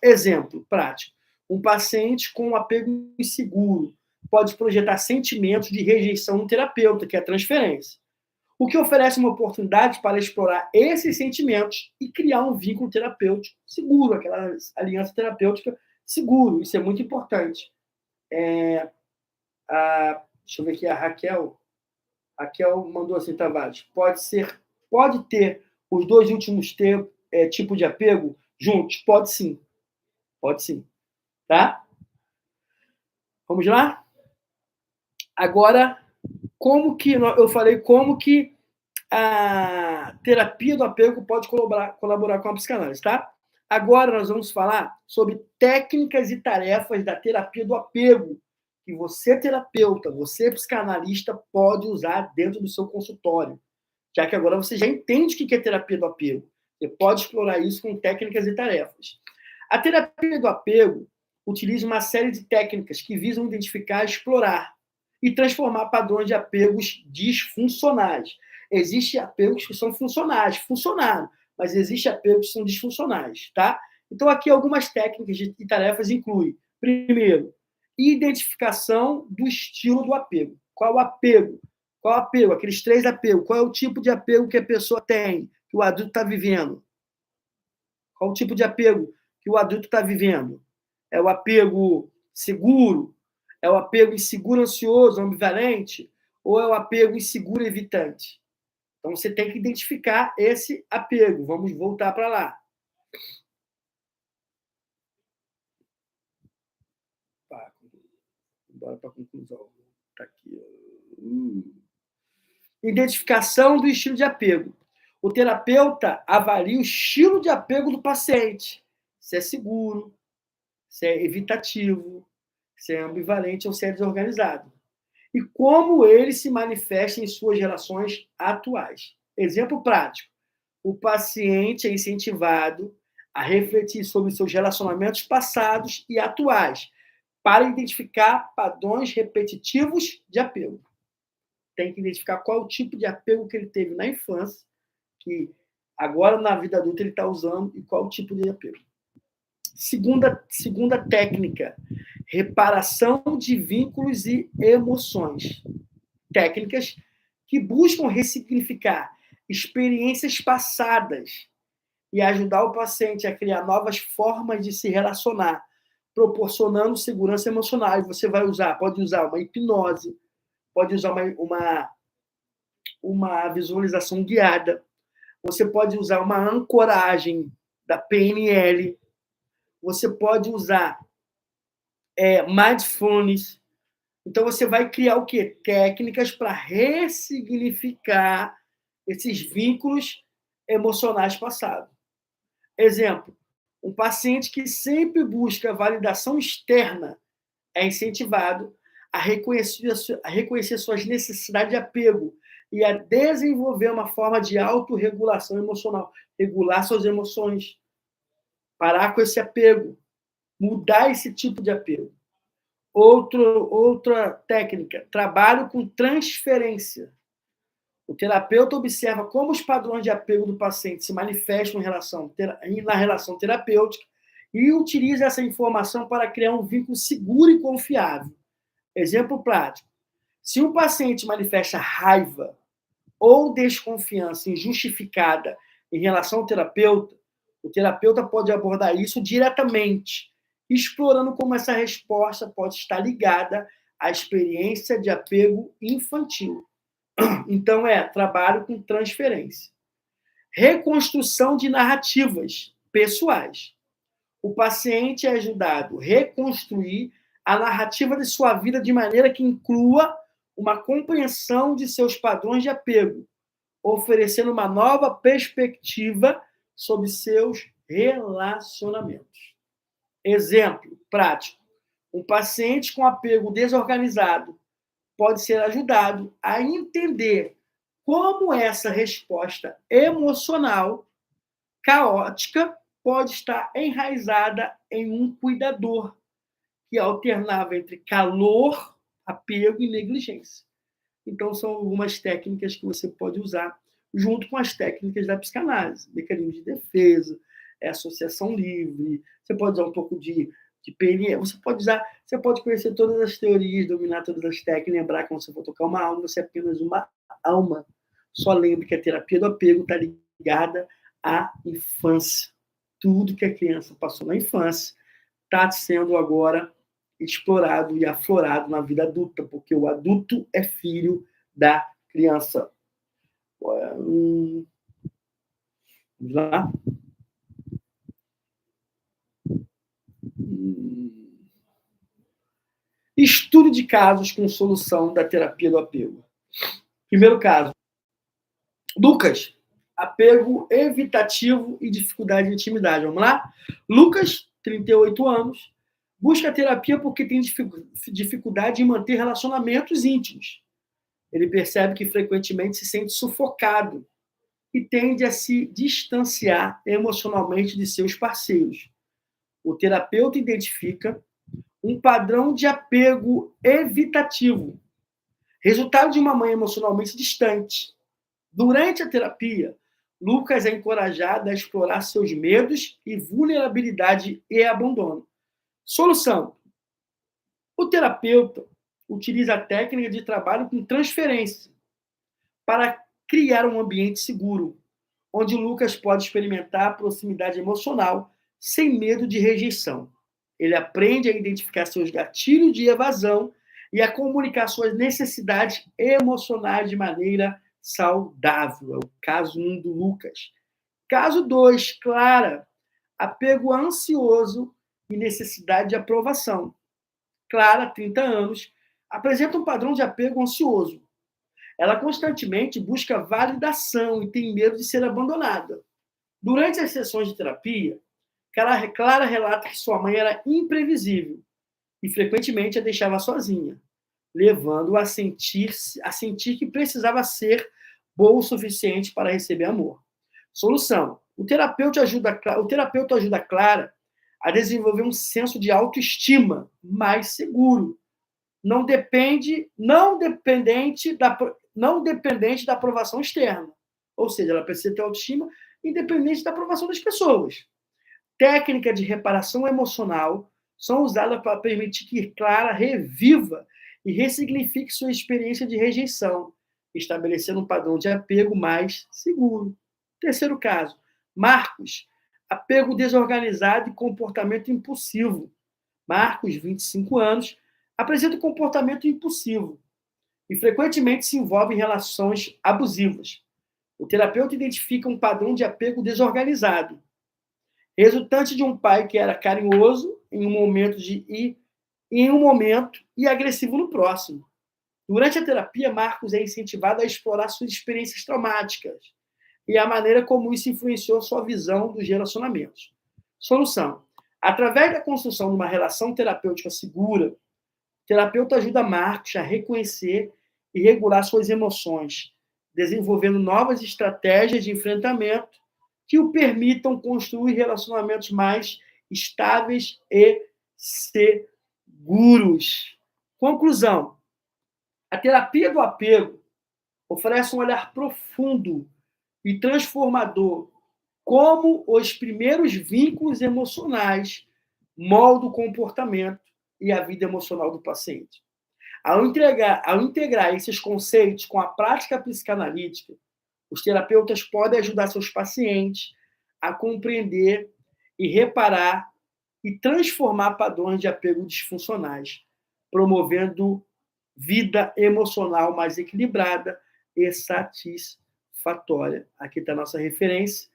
Exemplo prático. Um paciente com apego inseguro pode projetar sentimentos de rejeição no terapeuta, que é a transferência. O que oferece uma oportunidade para explorar esses sentimentos e criar um vínculo terapêutico seguro, aquela aliança terapêutica seguro. Isso é muito importante. Deixa eu ver aqui, a Raquel. Raquel mandou assim, Tavares. Pode ter os dois últimos tipos de apego juntos? Pode sim. Pode sim. Tá? Vamos lá? Agora, eu falei como que a terapia do apego pode colaborar com a psicanálise, tá? Agora nós vamos falar sobre técnicas e tarefas da terapia do apego que você, terapeuta, você, psicanalista, pode usar dentro do seu consultório, já que agora você já entende o que é terapia do apego. Você pode explorar isso com técnicas e tarefas. A terapia do apego utiliza uma série de técnicas que visam identificar, explorar e transformar padrões de apegos disfuncionais. Existem apegos que são funcionais, funcionaram, mas existem apegos que são disfuncionais, tá? Então, aqui algumas técnicas e tarefas incluem, primeiro, identificação do estilo do apego. Qual o apego? Qual o apego? Aqueles 3 apegos. Qual é o tipo de apego que a pessoa tem, que o adulto está vivendo? Qual o tipo de apego que o adulto está vivendo? É o apego seguro? É o apego inseguro, ansioso, ambivalente? Ou é o apego inseguro, evitante? Então, você tem que identificar esse apego. Vamos voltar para lá. Bora para a conclusão. Está aqui. Identificação do estilo de apego. O terapeuta avalia o estilo de apego do paciente. Se é seguro, se é evitativo, se é ambivalente ou se é desorganizado. E como ele se manifesta em suas relações atuais. Exemplo prático. O paciente é incentivado a refletir sobre seus relacionamentos passados e atuais, para identificar padrões repetitivos de apego. Tem que identificar qual o tipo de apego que ele teve na infância, que agora na vida adulta ele está usando, e qual o tipo de apego. Segunda técnica, reparação de vínculos e emoções. Técnicas que buscam ressignificar experiências passadas e ajudar o paciente a criar novas formas de se relacionar, proporcionando segurança emocional. E você pode usar uma hipnose, pode usar uma visualização guiada, você pode usar uma ancoragem da PNL, você pode usar mindfulness. Então, você vai criar o quê? Técnicas para ressignificar esses vínculos emocionais passados. Exemplo, um paciente que sempre busca validação externa é incentivado a reconhecer suas necessidades de apego e a desenvolver uma forma de autorregulação emocional, regular suas emoções, parar com esse apego, mudar esse tipo de apego. Outra técnica, trabalho com transferência. O terapeuta observa como os padrões de apego do paciente se manifestam na relação terapêutica e utiliza essa informação para criar um vínculo seguro e confiável. Exemplo prático. Se um paciente manifesta raiva ou desconfiança injustificada em relação ao terapeuta, o terapeuta pode abordar isso diretamente, explorando como essa resposta pode estar ligada à experiência de apego infantil. Então, trabalho com transferência. Reconstrução de narrativas pessoais. O paciente é ajudado a reconstruir a narrativa de sua vida de maneira que inclua uma compreensão de seus padrões de apego, oferecendo uma nova perspectiva sobre seus relacionamentos. Exemplo prático. Um paciente com apego desorganizado pode ser ajudado a entender como essa resposta emocional caótica pode estar enraizada em um cuidador que alternava entre calor, apego e negligência. Então, são algumas técnicas que você pode usar junto com as técnicas da psicanálise, mecanismo de defesa, é associação livre, você pode usar um pouco de PNL, você pode conhecer todas as teorias, dominar todas as técnicas, lembrar que quando você for tocar uma alma, você é apenas uma alma. Só lembre que a terapia do apego está ligada à infância. Tudo que a criança passou na infância está sendo agora explorado e aflorado na vida adulta, porque o adulto é filho da criança. Vamos lá. Estudo de casos com solução da terapia do apego. Primeiro caso. Lucas, apego evitativo e dificuldade de intimidade. Vamos lá? Lucas, 38 anos, busca terapia porque tem dificuldade em manter relacionamentos íntimos. Ele percebe que frequentemente se sente sufocado e tende a se distanciar emocionalmente de seus parceiros. O terapeuta identifica um padrão de apego evitativo, resultado de uma mãe emocionalmente distante. Durante a terapia, Lucas é encorajado a explorar seus medos e vulnerabilidade e abandono. Solução: o terapeuta utiliza a técnica de trabalho com transferência para criar um ambiente seguro, onde Lucas pode experimentar proximidade emocional sem medo de rejeição. Ele aprende a identificar seus gatilhos de evasão e a comunicar suas necessidades emocionais de maneira saudável. É o caso 1 do Lucas. Caso 2, Clara, apego ansioso e necessidade de aprovação. Clara, 30 anos, apresenta um padrão de apego ansioso. Ela constantemente busca validação e tem medo de ser abandonada. Durante as sessões de terapia, Clara relata que sua mãe era imprevisível e frequentemente a deixava sozinha, levando-a a sentir que precisava ser boa o suficiente para receber amor. Solução: o terapeuta ajuda a Clara a desenvolver um senso de autoestima mais seguro, não dependente da aprovação externa. Ou seja, ela precisa ter autoestima independente da aprovação das pessoas. Técnicas de reparação emocional são usadas para permitir que Clara reviva e ressignifique sua experiência de rejeição, estabelecendo um padrão de apego mais seguro. Terceiro caso, Marcos, apego desorganizado e comportamento impulsivo. Marcos, 25 anos, apresenta um comportamento impulsivo e frequentemente se envolve em relações abusivas. O terapeuta identifica um padrão de apego desorganizado, resultante de um pai que era carinhoso em um momento e agressivo no próximo. Durante a terapia, Marcos é incentivado a explorar suas experiências traumáticas e a maneira como isso influenciou sua visão dos relacionamentos. Solução: através da construção de uma relação terapêutica segura, o terapeuta ajuda Marcos a reconhecer e regular suas emoções, desenvolvendo novas estratégias de enfrentamento que o permitam construir relacionamentos mais estáveis e seguros. Conclusão: a terapia do apego oferece um olhar profundo e transformador, como os primeiros vínculos emocionais moldam o comportamento e a vida emocional do paciente. Ao integrar esses conceitos com a prática psicanalítica, os terapeutas podem ajudar seus pacientes a compreender e reparar e transformar padrões de apego disfuncionais, promovendo vida emocional mais equilibrada e satisfatória. Aqui está a nossa referência.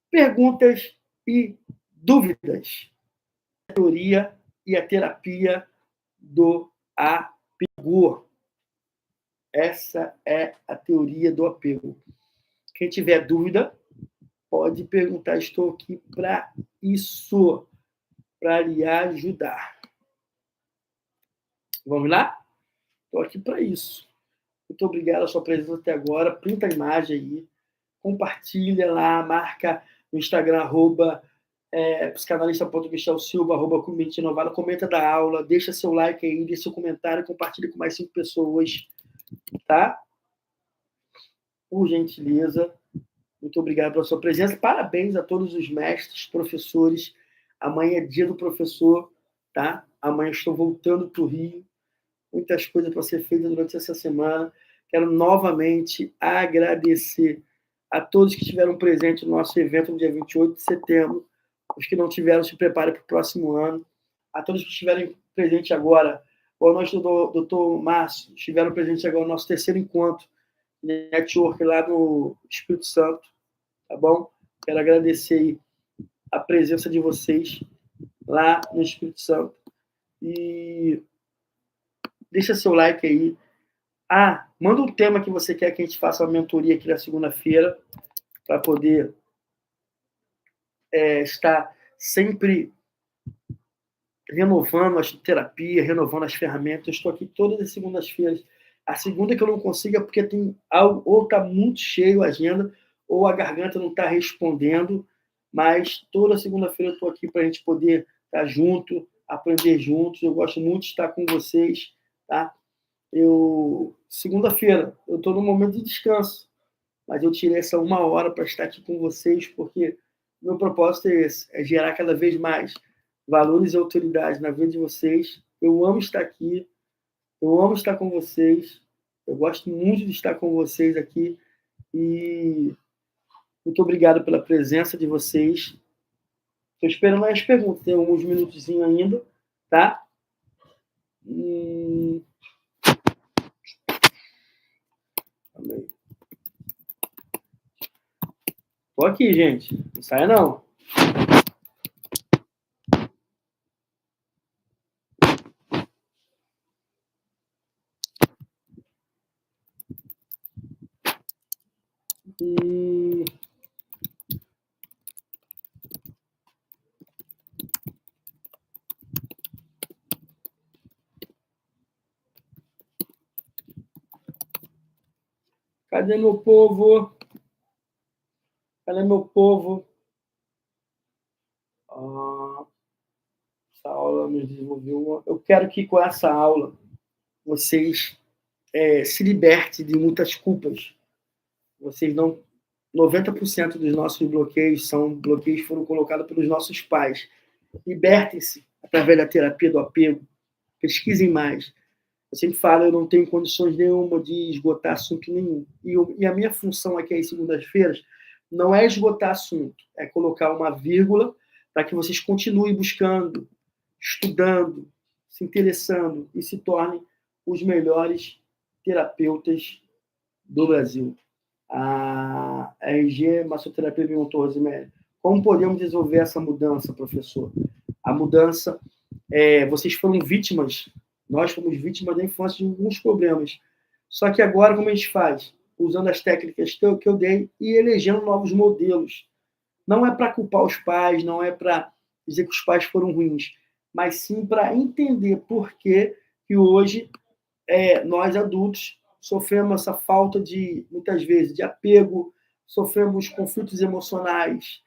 Perguntas e dúvidas. A teoria e a terapia do apego. Essa é a teoria do apego. Quem tiver dúvida, pode perguntar. Estou aqui para isso, para lhe ajudar. Vamos lá? Estou aqui para isso. Muito obrigado pela sua presença até agora. Printa a imagem aí, compartilha lá, marca no Instagram, psicanalista.michelsilva, @community novada, comenta da aula, deixa seu like aí, deixa seu comentário, compartilha com mais 5 pessoas, tá? Por gentileza. Muito obrigado pela sua presença. Parabéns a todos os mestres, professores. Amanhã é dia do professor, tá? Amanhã estou voltando para o Rio. Muitas coisas para ser feitas durante essa semana. Quero novamente agradecer a todos que estiveram presentes no nosso evento no dia 28 de setembro. Os que não tiveram, se preparem para o próximo ano. A todos que estiverem presentes agora, boa noite, doutor Márcio, estiveram presentes agora no nosso terceiro encontro network lá no Espírito Santo, tá bom? Quero agradecer a presença de vocês lá no Espírito Santo e deixa seu like aí. Manda um tema que você quer que a gente faça uma mentoria aqui na segunda-feira para poder estar sempre renovando a terapia, renovando as ferramentas. Eu estou aqui todas as segundas-feiras. A segunda que eu não consigo é porque tem algo, ou está muito cheio a agenda, ou a garganta não está respondendo, mas toda segunda-feira eu estou aqui para a gente poder estar junto, aprender juntos. Eu gosto muito de estar com vocês, tá? Segunda-feira, eu estou no momento de descanso, mas eu tirei essa 1 hora para estar aqui com vocês, porque meu propósito é esse, é gerar cada vez mais valores e autoridade na vida de vocês. Eu amo estar aqui, eu amo estar com vocês, eu gosto muito de estar com vocês aqui e muito obrigado pela presença de vocês. Estou esperando as perguntas, tem alguns minutozinhos ainda, tá? Tô aqui, gente. Não saia, não. Cadê meu povo? Cadê meu povo? Essa aula nos desenvolveu. Eu quero que com essa aula vocês se libertem de muitas culpas. Vocês não. 90% dos nossos bloqueios foram colocados pelos nossos pais. Libertem-se através da terapia do apego. Pesquisem mais. Eu sempre falo, eu não tenho condições nenhuma de esgotar assunto nenhum. E a minha função aqui às segundas-feiras não é esgotar assunto, é colocar uma vírgula para que vocês continuem buscando, estudando, se interessando e se tornem os melhores terapeutas do Brasil. A RG Massoterapia perguntou, Rosemary, como podemos resolver essa mudança, professor? A mudança, vocês foram vítimas, nós fomos vítimas da infância de alguns problemas. Só que agora, como a gente faz? Usando as técnicas que eu dei e elegendo novos modelos. Não é para culpar os pais, não é para dizer que os pais foram ruins, mas sim para entender por que hoje nós adultos sofremos essa falta de, muitas vezes, de apego, sofremos conflitos emocionais,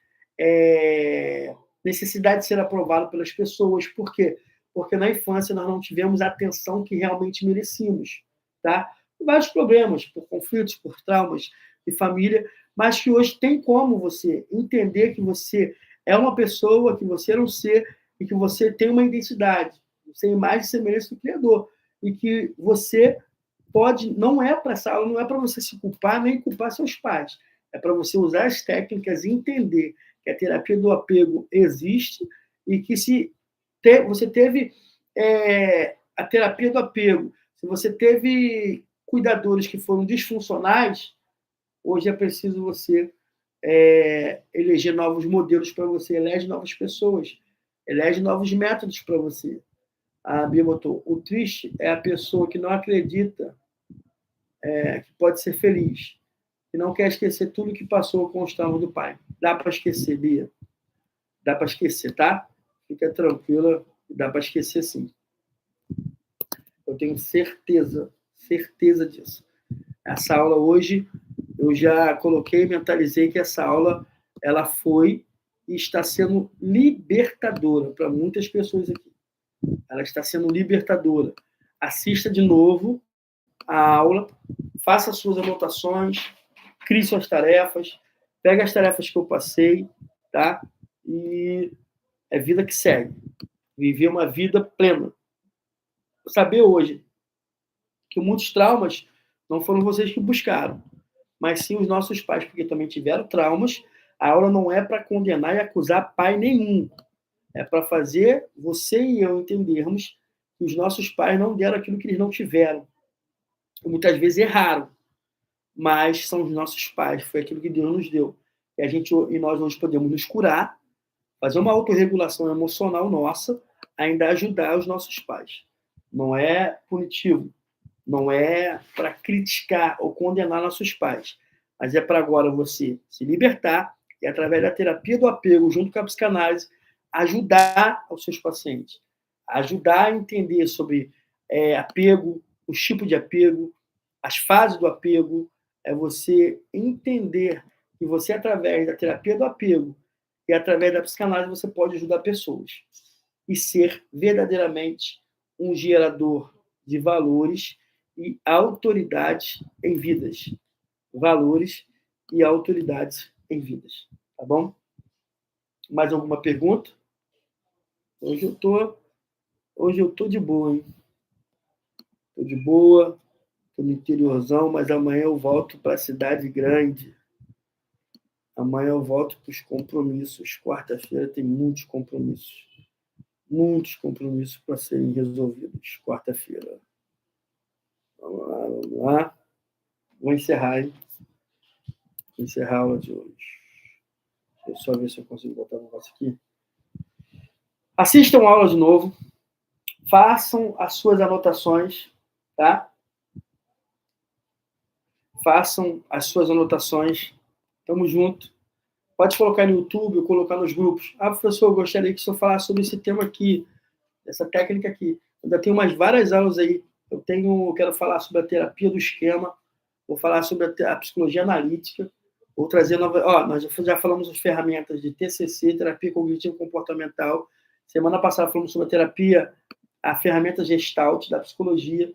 necessidade de ser aprovado pelas pessoas. Por quê? Porque na infância nós não tivemos a atenção que realmente merecíamos, tá? Vários problemas, por conflitos, por traumas de família, mas que hoje tem como você entender que você é uma pessoa, que você é um ser e que você tem uma identidade, você é imagem e semelhança do Criador, e que você pode, não é para essa aula, não é para você se culpar nem culpar seus pais, é para você usar as técnicas e entender que a terapia do apego existe e que se você teve a terapia do apego, se você teve cuidadores que foram disfuncionais, hoje é preciso você eleger novos modelos para você, elege novas pessoas, elege novos métodos para você. A Bia botou, o triste é a pessoa que não acredita que pode ser feliz, que não quer esquecer tudo que passou com os traumas do pai. Dá para esquecer, Bia. Dá para esquecer, tá? Fica tranquila, dá para esquecer sim. Eu tenho certeza disso. Essa aula hoje, eu já coloquei, mentalizei que essa aula, ela foi e está sendo libertadora para muitas pessoas aqui. Ela está sendo libertadora. Assista de novo a aula, faça suas anotações, crie suas tarefas, Pega as tarefas que eu passei, tá? E é vida que segue. Viver uma vida plena. Saber hoje que muitos traumas não foram vocês que buscaram, mas sim os nossos pais, porque também tiveram traumas. A aula não é para condenar e acusar pai nenhum. É para fazer você e eu entendermos que os nossos pais não deram aquilo que eles não tiveram. E muitas vezes erraram, mas são os nossos pais, foi aquilo que Deus nos deu. E nós não podemos nos curar, fazer uma autorregulação emocional nossa, ainda ajudar os nossos pais. Não é punitivo, não é para criticar ou condenar nossos pais, mas é para agora você se libertar e, através da terapia do apego, junto com a psicanálise, ajudar os seus pacientes, ajudar a entender sobre apego, os tipos de apego, as fases do apego, é você entender que você, através da terapia do apego e através da psicanálise, você pode ajudar pessoas e ser verdadeiramente um gerador de valores e autoridades em vidas. Valores e autoridades em vidas. Tá bom? Mais alguma pergunta? Hoje eu tô de boa, hein? Tô de boa, tô no interiorzão, mas amanhã eu volto para a cidade grande. Amanhã eu volto para os compromissos. Quarta-feira tem muitos compromissos. Muitos compromissos para serem resolvidos. Quarta-feira. Vamos lá, vamos lá. Vou encerrar, hein? Vou encerrar a aula de hoje. Deixa eu só ver se eu consigo botar o negócio aqui. Assistam a aula de novo. Façam as suas anotações, tá? Façam as suas anotações. Tamo junto. Pode colocar no YouTube ou colocar nos grupos. Ah, professor, eu gostaria que o senhor falasse sobre esse tema aqui, essa técnica aqui. Eu ainda tenho umas várias aulas aí. Quero falar sobre a terapia do esquema, vou falar sobre a psicologia analítica, vou trazer nós já falamos das ferramentas de TCC, terapia cognitivo-comportamental. Semana passada falamos sobre a ferramenta Gestalt da psicologia.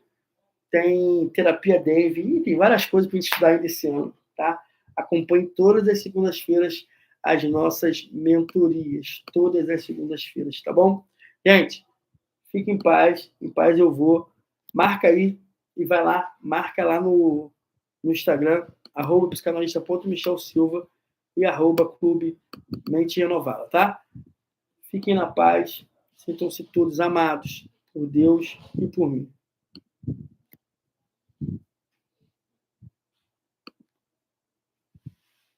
Tem terapia Denve, tem várias coisas para a gente estudar ainda esse ano, tá? Acompanhe todas as segundas-feiras as nossas mentorias, todas as segundas-feiras, tá bom? Gente, fique em paz eu vou. Marca aí e vai lá, marca lá no Instagram, @psicanalista.michelsilva e @clube Mente Renovada, tá? Fiquem na paz, sintam-se todos amados por Deus e por mim.